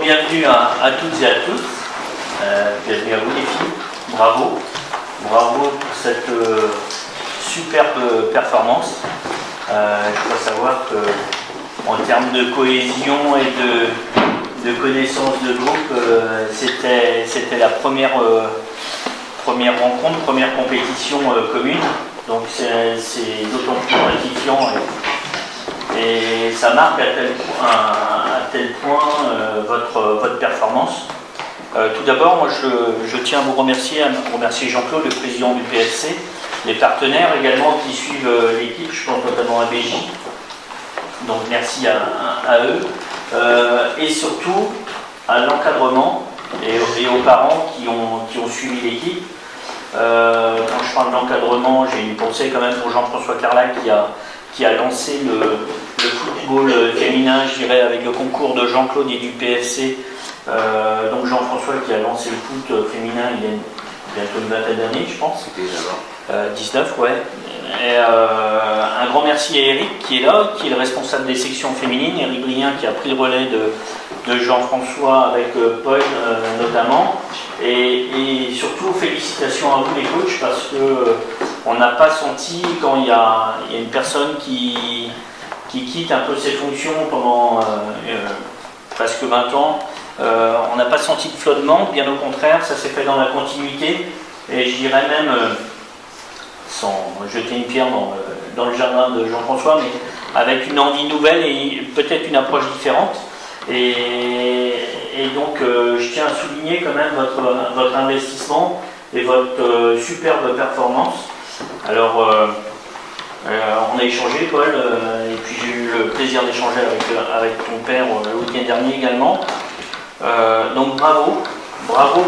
bienvenue à toutes et à tous. Bienvenue à vous les filles. Bravo. Bravo pour cette superbe performance. Je dois savoir qu'en termes de cohésion et de connaissance de groupe, c'était la première rencontre, première compétition commune. Donc c'est d'autant plus gratifiant et ça marque à tel point votre performance. Tout d'abord, moi je tiens à vous remercier Jean-Claude, le président du PFC, les partenaires également qui suivent l'équipe, je pense notamment à BJ. Donc merci à eux. Et surtout à l'encadrement et aux parents qui ont suivi l'équipe. Quand je parle d'encadrement, j'ai une pensée quand même pour Jean-François Carlac qui a lancé le football féminin, je dirais, avec le concours de Jean-Claude et du PFC. Donc Jean-François qui a lancé le foot féminin il y a bientôt une vingtaine d'années, je pense. C'était d'abord. 19, ouais. Et un grand merci à Eric qui est là, qui est le responsable des sections féminines, Eric Brien qui a pris le relais de Jean-François avec Paul notamment. Et surtout félicitations à vous les coachs parce que on n'a pas senti quand il y a une personne qui quitte un peu ses fonctions pendant presque 20 ans, on n'a pas senti de flottement, bien au contraire, ça s'est fait dans la continuité et je dirais même, sans jeter une pierre dans le jardin de Jean-François, mais avec une envie nouvelle et peut-être une approche différente. Et donc je tiens à souligner quand même votre investissement et votre superbe performance. Alors on a échangé, Paul, et puis j'ai eu le plaisir d'échanger avec ton père le week-end dernier également. Donc bravo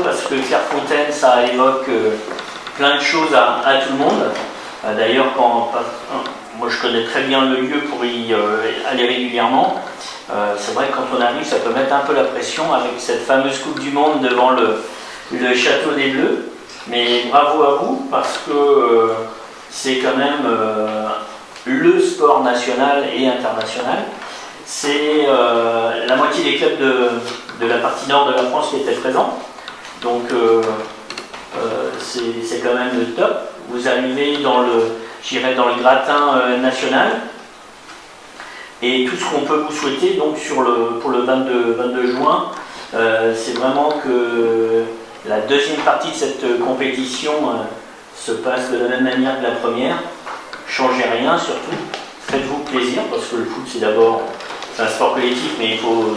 parce que Clairefontaine ça évoque plein de choses à tout le monde. D'ailleurs moi je connais très bien le lieu pour y aller régulièrement. C'est vrai que quand on arrive ça peut mettre un peu la pression avec cette fameuse Coupe du Monde devant le château des Bleus. Mais bravo à vous parce que c'est quand même le sport national et international. C'est la moitié des clubs de la partie nord de la France qui étaient présents. Donc c'est quand même le top. Vous arrivez dans le gratin national. Et tout ce qu'on peut vous souhaiter donc pour le 22 juin, c'est vraiment que la deuxième partie de cette compétition se passe de la même manière que la première. Changez rien surtout. Faites-vous plaisir parce que le foot c'est d'abord un sport collectif, mais il faut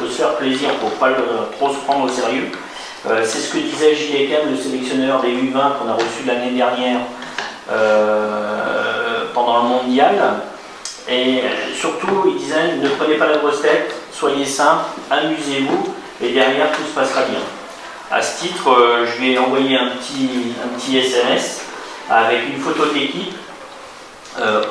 se faire plaisir pour ne pas trop se prendre au sérieux. C'est ce que disait Gilles Ekem, le sélectionneur des U20 qu'on a reçu l'année dernière pendant le mondial. Et surtout, il disait ne prenez pas la grosse tête, soyez simple, amusez-vous et derrière tout se passera bien. À ce titre, je vais envoyer un petit SMS avec une photo de l'équipe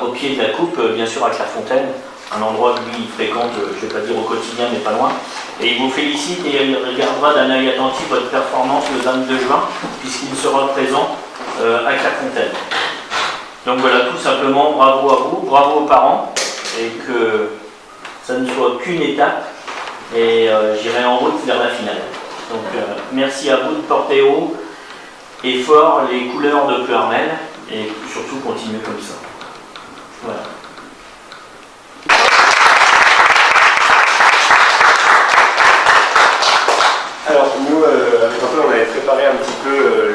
au pied de la coupe, bien sûr à Clairefontaine. Un endroit que lui il fréquente, je ne vais pas dire au quotidien, mais pas loin. Et il vous félicite et il regardera d'un œil attentif votre performance le 22 juin, puisqu'il sera présent à Clairefontaine. Donc voilà, tout simplement, bravo à vous, bravo aux parents, et que ça ne soit qu'une étape, et j'irai en route vers la finale. Donc merci à vous de porter haut et fort les couleurs de Pleurmel, et surtout continuer comme ça. Voilà. Alors nous, avec Antoine, on avait préparé un petit peu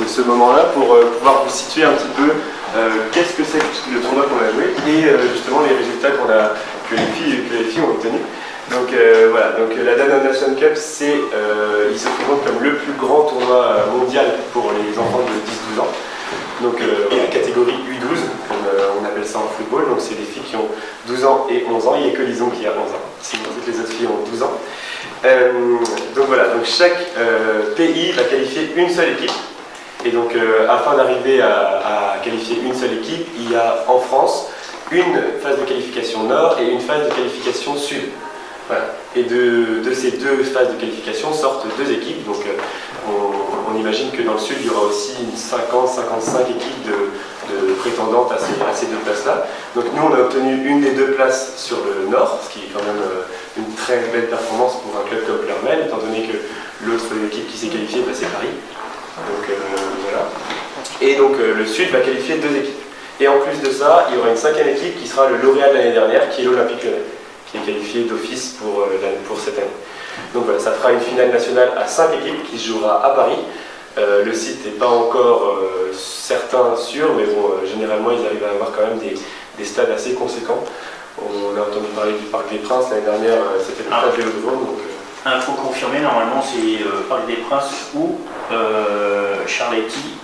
ce moment-là pour pouvoir vous situer un petit peu qu'est-ce que c'est que le tournoi qu'on a joué et justement les résultats que les filles ont obtenus. Donc voilà, donc la Danone Nation Cup, il se présente comme le plus grand tournoi mondial pour les enfants de 10-12 ans. Donc la catégorie U12, comme on appelle ça en football, donc c'est des filles qui ont 12 ans et 11 ans, il n'y a que Lison qui a 11 ans, sinon toutes les autres filles ont 12 ans. Donc voilà, donc chaque pays va qualifier une seule équipe. Et donc afin d'arriver à qualifier une seule équipe, il y a en France une phase de qualification nord et une phase de qualification sud. Voilà. Et de ces deux phases de qualification sortent deux équipes. Donc on imagine que dans le sud, il y aura aussi 50-55 équipes de prétendants prétendantes à ces 2 places-là. Donc nous, on a obtenu une des 2 places sur le Nord, ce qui est quand même une très belle performance pour un club comme Pleurmel, étant donné que l'autre équipe qui s'est qualifiée, c'est Paris. Donc voilà. Et donc le Sud va qualifier 2 équipes. Et en plus de ça, il y aura une 5e équipe qui sera le lauréat de l'année dernière, qui est l'Olympique Lyonnais, qui est qualifié d'office pour cette année. Donc voilà, ça fera une finale nationale à 5 équipes qui se jouera à Paris. Le site n'est pas encore certain, sûr, mais bon, généralement ils arrivent à avoir quand même des stades assez conséquents. On a entendu parler du Parc des Princes l'année dernière, c'était le stade Vélodrome. Info confirmée, normalement c'est Parc des Princes ou Charletti.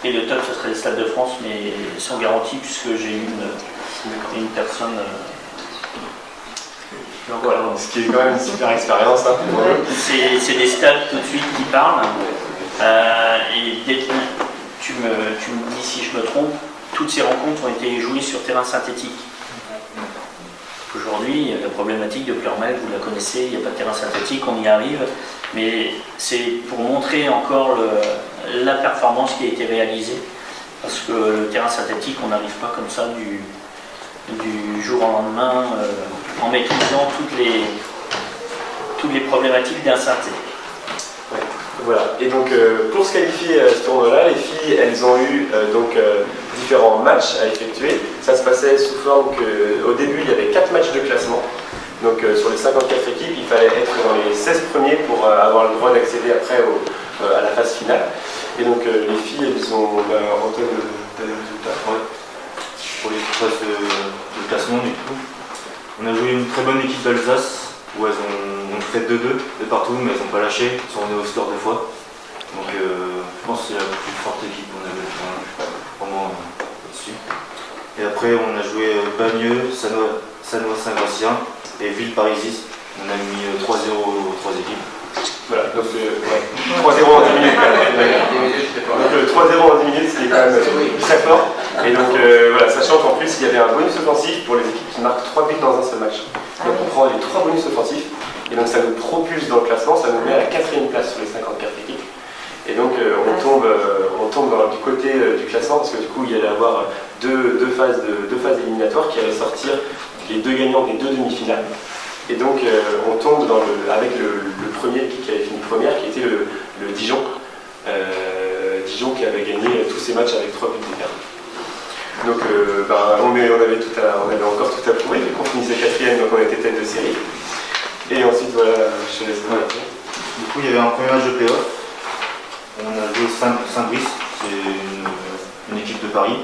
Et le top, ce serait le Stade de France, mais sans garantie, puisque j'ai une personne. Voilà, ce qui est quand même une super expérience. Hein, c'est des stades tout de suite qui parlent. Et dès que tu me dis si je me trompe, toutes ces rencontres ont été jouées sur terrain synthétique. Aujourd'hui, la problématique de Pleurmel, vous la connaissez, il n'y a pas de terrain synthétique, on y arrive, mais c'est pour montrer encore la performance qui a été réalisée, parce que le terrain synthétique, on n'arrive pas comme ça du jour au lendemain en maîtrisant toutes les problématiques d'un synthé. Ouais, voilà, et donc pour se qualifier à ce tournoi-là, les filles, elles ont eu différents matchs à effectuer. Ça se passait sous forme qu'au début, il y avait 4 matchs de classement. Donc sur les 54 équipes, il fallait être dans les 16 premiers pour avoir le droit d'accéder après à la phase finale. Et donc les filles, elles ont en termes de résultats. Ouais. Pour les phases de classement, du coup, on a joué une très bonne équipe d'Alsace où elles ont fait 2-2 de partout, mais elles n'ont pas lâché, elles sont revenues au score 2 fois. Donc je pense que c'est la plus forte équipe qu'on avait vraiment là-dessus. Et après, on a joué Bagneux, Sanois Saint-Gratien et Villeparisis. On a mis 3-0 aux 3 équipes. Voilà, donc 3-0 en 10 minutes. Donc 3-0 en 10 minutes, ce qui est quand même très fort. Et donc voilà, sachant qu'en plus, il y avait un bonus offensif pour les équipes qui marquent 3 buts dans un seul match. Donc on prend les 3 bonus offensifs, et donc ça nous propulse dans le classement, ça nous met à la 4e place sur les 54 équipes. Et donc on tombe du côté du classement, parce que du coup, il y allait avoir deux phases éliminatoires qui allaient sortir les 2 gagnants des 2 demi-finales. Et donc on tombe avec le premier qui avait fini première, qui était le Dijon. Dijon qui avait gagné tous ses matchs avec 3 buts d'écart. Donc on avait encore tout à prouver, vu qu'on finissait 4e, donc on était tête de série. Et ensuite voilà, je te laisse. Du coup, il y avait un premier match de play-off. On a joué Saint-Brice, c'est une équipe de Paris,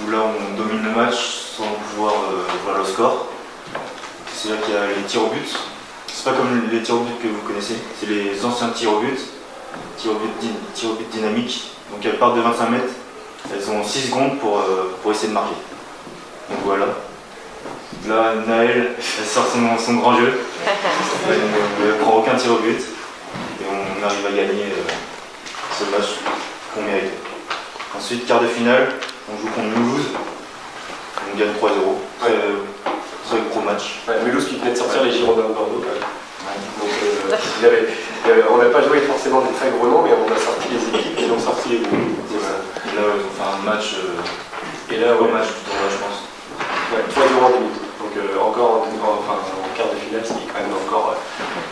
où là on domine le match sans pouvoir voir le score. C'est là qu'il y a les tirs au but. C'est pas comme les tirs au but que vous connaissez, c'est les anciens tirs au but dynamiques. Donc elles partent de 25 mètres, elles ont 6 secondes pour essayer de marquer. Donc voilà. Là, Naël, elle sort son grand jeu. Elle ne prend aucun tir au but. Et on arrive à gagner ce match qu'on méritait. Ensuite, quart de finale, on joue contre Mulhouse. On gagne 3-0. Très gros match. Ouais, Mulhouse qui venait de sortir les Girondins de Bordeaux. On n'a pas joué forcément des très gros noms, mais on a sorti les équipes et ils ont sorti les gros. Là, ils ont fait un match, et là, gros match du tournoi, je pense. Ouais, 3-0 en demi. Donc encore en quart de finale, ce qui est quand même encore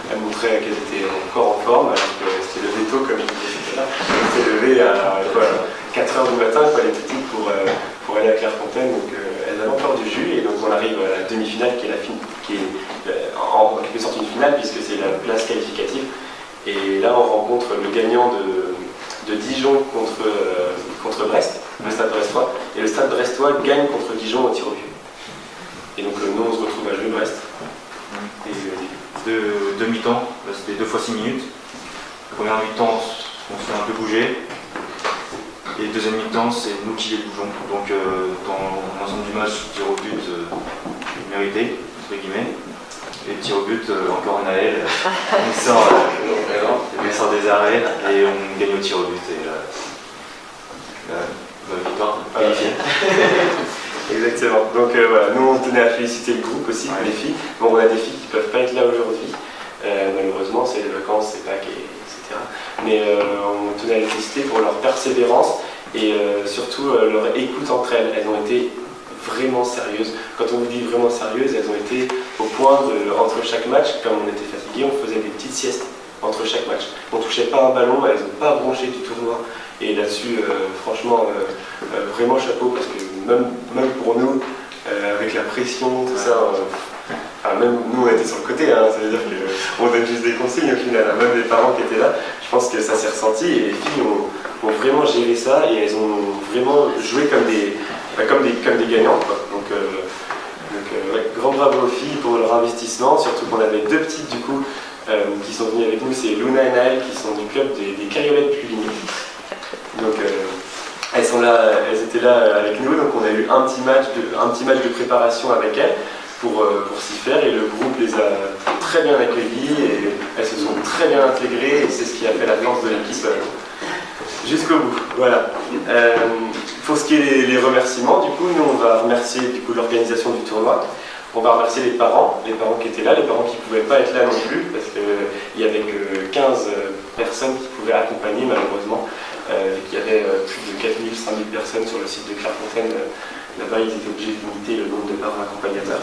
à montrer qu'elles étaient encore en forme, alors que c'était le veto, comme il disait là. On s'est levé à 4h du matin, les petites, pour aller à Clairefontaine. Donc elles avaient encore du jus, et donc on arrive à la demi-finale qui est en quelque sorte une finale, puisque c'est la place qualificative. Et là, on rencontre le gagnant de Dijon contre Brest, le Stade brestois. Et le Stade brestois gagne contre Dijon au tir au but. Et donc nous, on se retrouve à jouer Brest. Et deux mi-temps, c'était 2 fois 6 minutes. La première mi-temps, on se fait un peu bouger. Et deuxième mi-temps, c'est nous qui les bougeons. Donc dans l'ensemble du match, tir au but mérité, entre guillemets. Et tir au but, encore Naël, il sort des arrêts et on gagne au tir au but. Et la victoire qualifiée. Exactement. Donc voilà, nous on tenait à féliciter le groupe aussi, les filles. Bon, on a des filles qui ne peuvent pas être là aujourd'hui. Malheureusement, c'est les vacances, c'est Pâques, etc. Mais on tenait à les féliciter pour leur persévérance et surtout leur écoute entre elles. Elles ont été vraiment sérieuses. Quand on vous dit vraiment sérieuses, elles ont été au point de, entre chaque match, comme on était fatigué, on faisait des petites siestes entre chaque match. On ne touchait pas un ballon, elles n'ont pas bronché du tournoi. Et là-dessus, franchement, vraiment chapeau, parce que même pour nous, avec la pression, tout ça, enfin, même nous on était sur le côté, hein, ça veut dire qu'on donne juste des consignes au final, hein, même les parents qui étaient là, je pense que ça s'est ressenti et les filles ont vraiment géré ça et elles ont vraiment joué comme des gagnantes, quoi. Donc ouais, grand bravo aux filles pour leur investissement, surtout qu'on avait deux petites du coup qui sont venues avec nous, c'est Luna et Naël qui sont du club des Carriolettes Puligny. Donc elles étaient là avec nous, donc on a eu un petit match de préparation avec elles pour s'y faire et le groupe les a très bien accueillis et elles se sont très bien intégrées et c'est ce qui a fait la force de l'équipe jusqu'au bout. Voilà. Pour ce qui est les remerciements, du coup, nous on va remercier du coup l'organisation du tournoi. On va remercier les parents qui étaient là, les parents qui ne pouvaient pas être là non plus, parce qu'il n'y avait que 15 personnes qui pouvaient accompagner malheureusement. Il y avait plus de 4000, 5000 personnes sur le site de Clairefontaine. Là-bas, ils étaient obligés de limiter le nombre de parents accompagnateurs.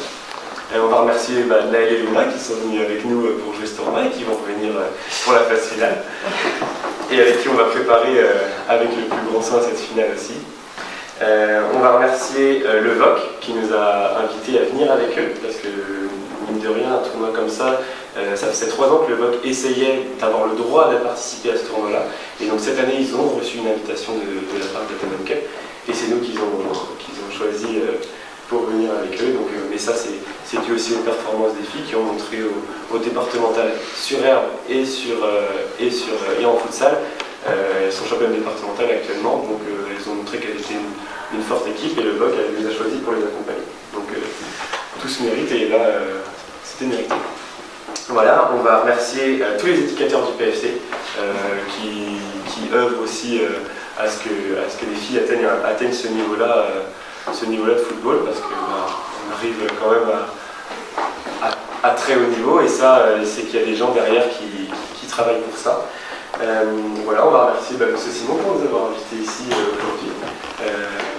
On va remercier Naël et Luna qui sont venus avec nous pour jouer ce tournoi et qui vont revenir pour la phase finale. Et avec qui on va préparer avec le plus grand soin cette finale aussi. On va remercier le VOC qui nous a invités à venir avec eux, parce que mine de rien, un tournoi comme ça, ça faisait 3 ans que le VOC essayait d'avoir le droit de participer à ce tournoi-là. Et donc cette année, ils ont reçu une invitation de la part de Taman Cup, et c'est nous qu'ils ont choisi pour venir avec eux. Donc, mais ça, c'est dû aussi aux performances des filles qui ont montré au départemental sur herbe et en futsal. Elles sont championnes départementales actuellement, donc elles ont montré qu'elles étaient une forte équipe et le VOC les a choisis pour les accompagner. Donc tout se mérite et là c'était mérité. Voilà, on va remercier tous les éducateurs du PFC qui œuvrent aussi à ce que les filles atteignent ce niveau-là de football, parce qu'on arrive quand même à très haut niveau et ça c'est qu'il y a des gens derrière qui travaillent pour ça. Voilà, on va remercier M. Simon pour nous avoir invités ici aujourd'hui.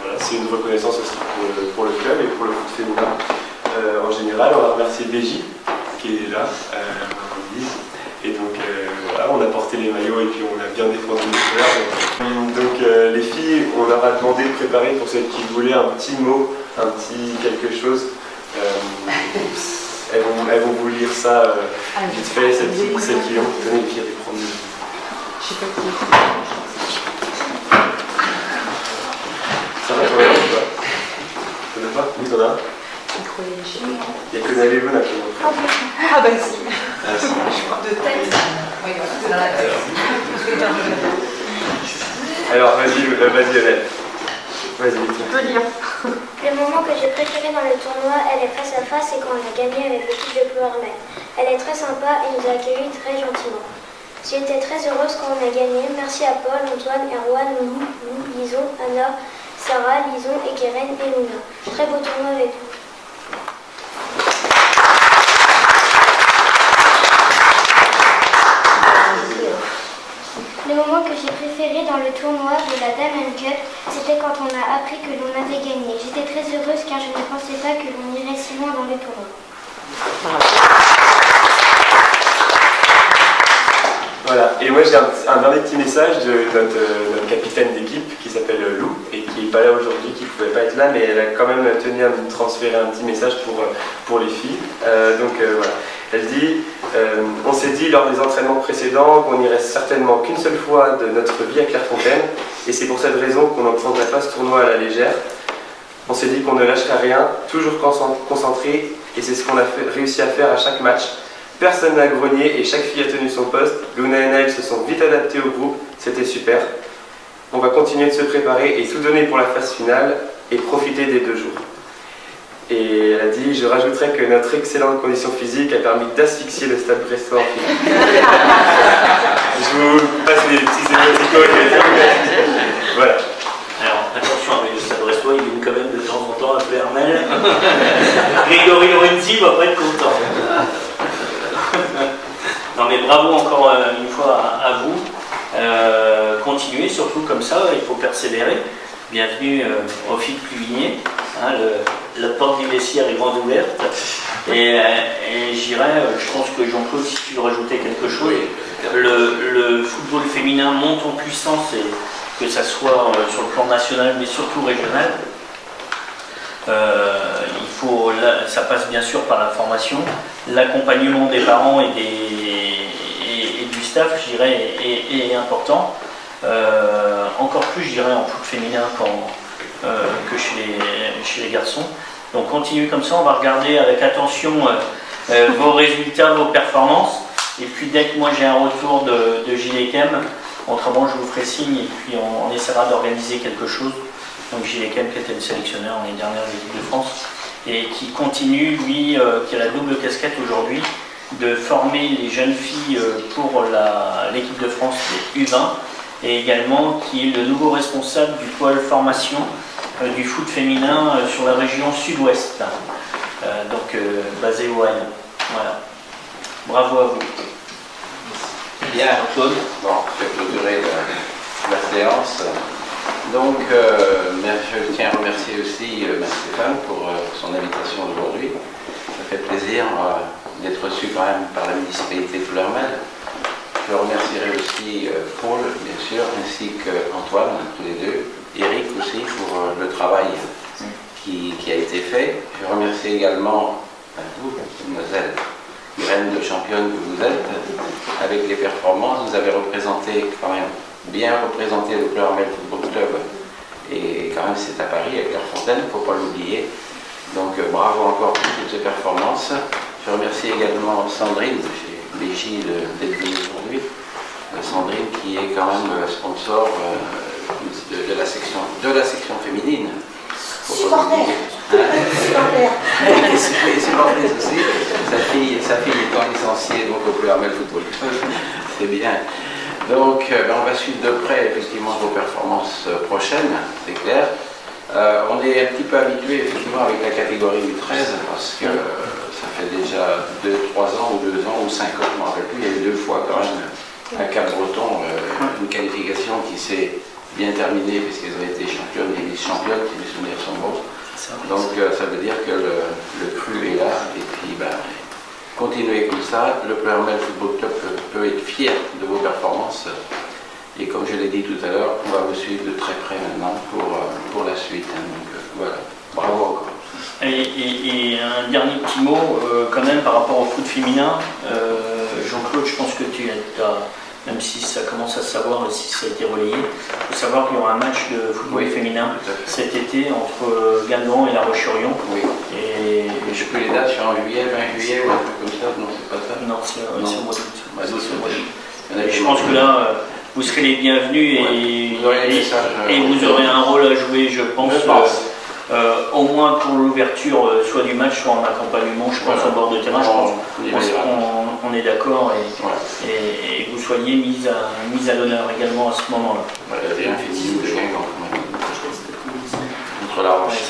Voilà, c'est une reconnaissance aussi pour le club et pour le foot féminin en général. On va remercier BJ qui est là, et donc voilà, on a porté les maillots et puis on a bien défendu les couleurs. Donc les filles, on leur a demandé de préparer pour celles qui voulaient un petit mot, un petit quelque chose. Elles vont vous lire ça vite fait, celles qui ont. Tenez, les filles, elles vont prendre. Je sais pas qui. Ça va, t'en as un ou pas? T'en as pas? Oui, t'en as un? Il n'y a que Naël et Luna qui vont faire. Ah bah si. De tête. Oui, voilà. Alors, vas-y, Lionel. Vas-y, tu peux lire. Le moment que j'ai préféré dans le tournoi, elle est face à face, c'est quand on a gagné avec l'équipe de Plouarmel. Elle est très sympa et nous a accueillis très gentiment. J'étais très heureuse quand on a gagné. Merci à Paul, Antoine, Erwan, Lou, Lison, Anna, Sarah, Lison, Ekeren et Luna. Très beau tournoi avec vous. Le moment que j'ai préféré dans le tournoi de la Damen Cup, c'était quand on a appris que l'on avait gagné. J'étais très heureuse car je ne pensais pas que l'on irait si loin dans le tournoi. Voilà, et moi j'ai un dernier petit message de notre capitaine d'équipe qui s'appelle Lou et qui n'est pas là aujourd'hui, qui ne pouvait pas être là, mais elle a quand même tenu à me transférer un petit message pour les filles. Voilà, elle dit on s'est dit lors des entraînements précédents qu'on n'irait certainement qu'une seule fois de notre vie à Clairefontaine et c'est pour cette raison qu'on n'en prendrait pas ce tournoi à la légère. On s'est dit qu'on ne lâcherait rien, toujours concentré et c'est ce qu'on a réussi à faire à chaque match. Personne n'a grogné et chaque fille a tenu son poste. Luna et Naël se sont vite adaptés au groupe, c'était super. On va continuer de se préparer et tout donner pour la phase finale et profiter des 2 jours. Et elle a dit, je rajouterais que notre excellente condition physique a permis d'asphyxier le stade brestois en finale. Je vous passe les petits émoticônes. Voilà. Alors, attention avec le stade brestois, il vient quand même de temps en temps à Plouarmel. Grégory Lorenzi va pas être content. Non mais bravo encore une fois à vous. continuer, surtout comme ça, il faut persévérer. Bienvenue au Philippe Pluvinier, hein, la porte du vestiaire est grande ouverte. Et j'irais, je pense que Jean-Claude, si tu veux rajouter quelque chose, le football féminin monte en puissance, et que ça soit sur le plan national, mais surtout régional. Ça passe bien sûr par la formation, l'accompagnement des parents et du staff, je dirais, est important. Encore plus, je dirais, en foot féminin que chez les garçons. Donc continue comme ça, on va regarder avec attention vos résultats, vos performances. Et puis dès que moi j'ai un retour de Gilles Kem, autrement je vous ferai signe et puis on essaiera d'organiser quelque chose. Donc Gilles Kem qui était le sélectionneur l'année dernière de l'équipe de France et qui continue, lui, qui a la double casquette aujourd'hui, de former les jeunes filles pour l'équipe de France des U20 et également qui est le nouveau responsable du pôle formation du foot féminin sur la région sud-ouest, basé au Haine. Voilà. Bravo à vous. Bien, Claude. bon, je vais clôturer la séance. Donc, je tiens à remercier aussi Stéphane pour son invitation aujourd'hui. Ça fait plaisir d'être reçu quand même par la municipalité de Ploërmel. Je remercierai aussi Paul, bien sûr, ainsi qu'Antoine, tous les deux, Eric aussi pour le travail qui a été fait. Je remercie également vous, mademoiselle Graine de championne que vous êtes. Avec les performances, vous avez représenté quand même, bien représenté le Ploërmel Football Club. Et quand même, c'est à Paris, avec Clairefontaine, il ne faut pas l'oublier. Donc bravo encore pour toutes ces performances. Je remercie également Sandrine de chez BJ d'être venue aujourd'hui. Sandrine qui est quand même sponsor de la section féminine. Supporter. Supporter aussi. Sa fille étant licenciée donc au Ploërmel Football Club. C'est bien. Donc on va suivre de près effectivement vos performances prochaines, c'est clair. On est un petit peu habitué effectivement avec la catégorie du 13 parce que ça fait déjà 2, 3 ans ou 2 ans ou 5 ans, je ne me rappelle plus, il y a eu 2 fois quand même à Cap-Breton une qualification qui s'est bien terminée puisqu'elles ont été championnes et vice-championnes, si mes souvenirs sont bons. Donc ça veut dire que le cru est là et puis continuez comme ça. Le Ploërmel Football Club peut être fier de vos performances et comme je l'ai dit tout à l'heure, on va vous suivre de très près maintenant pour la suite. Donc voilà, bravo encore. Et un dernier petit mot quand même par rapport au foot féminin. Jean-Claude, je pense que tu as, même si ça commence à se savoir et si ça a été relayé, il faut savoir qu'il y aura un match de football féminin cet été entre Guingamp et La Roche-sur-Yon. Oui. Et je sais plus les dates, c'est en juillet, 20 juillet ou un truc comme ça, non c'est pas ça. Non, c'est au mois d'août. Et je pense que là, vous serez les bienvenus et vous aurez un rôle à jouer, je pense. Au moins pour l'ouverture soit du match, soit en accompagnement, je pense, au bord de terrain. Je pense on est d'accord et vous soyez mis à l'honneur également à ce moment-là. Voilà, il y a un féminisme de Guingamp quand même. Contre La Roche.